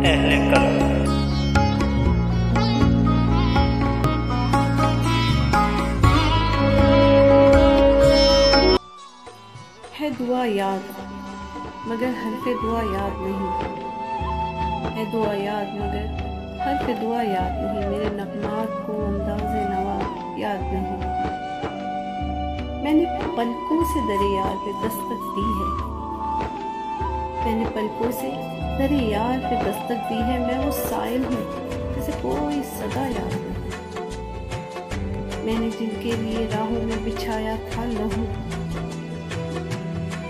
अहले कलम। है दुआ याद मगर हर्फ़े दुआ याद नहीं, है दुआ याद मगर हर्फ़े दुआ याद नहीं, मेरे नगमात को अंदाज़े नवा याद नहीं। मैंने पलकों से दरे यार पे दस्तक दी है, मैंने पलकों से दरे यार पे दस्तक दी है। मैं वो साइल हूँ जिसे कोई सदा याद नहीं। मैंने जिनके लिए राहों में बिछाया था लहू,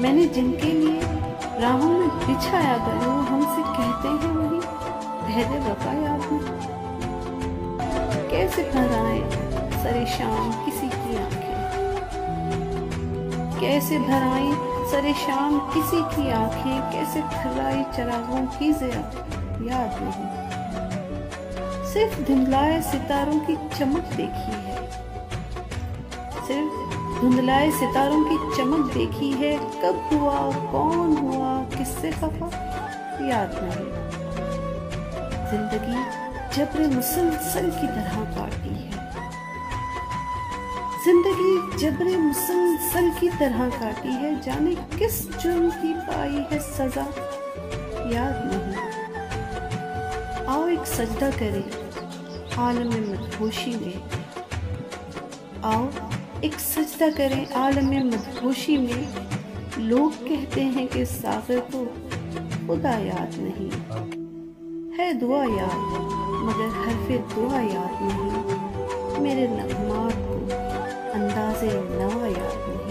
मैंने जिनके लिए राहों में बिछाया था लहू, हमसे कहते हैं वही अहद वफा याद नहीं। कैसे भराए सरे शाम किसी की आंखें, कैसे भराई सरे शाम किसी की आंखें, कैसे थर्राई चरागों की ज़िया याद नहीं। सिर्फ धुंधलाए सितारों की चमक देखी है, सिर्फ धुंधलाए सितारों की चमक देखी है। कब हुआ, कौन हुआ, किससे खफा याद नहीं। जिंदगी जबरे मुसलसल की तरह काटी है, जिंदगी जबरे मुसलसल की तरह काटी है। जाने किस जुर्म की पाई है सजा याद नहीं। आओ एक सजदा करें आलम मदहोशी में, आओ एक सजदा करें आलम मदहोशी में। लोग कहते हैं कि सागर को खुदा याद नहीं। है दुआ याद मगर हर्फ़े दुआ याद नहीं, मेरे नगमात को अंदाज़े नवा याद नहीं।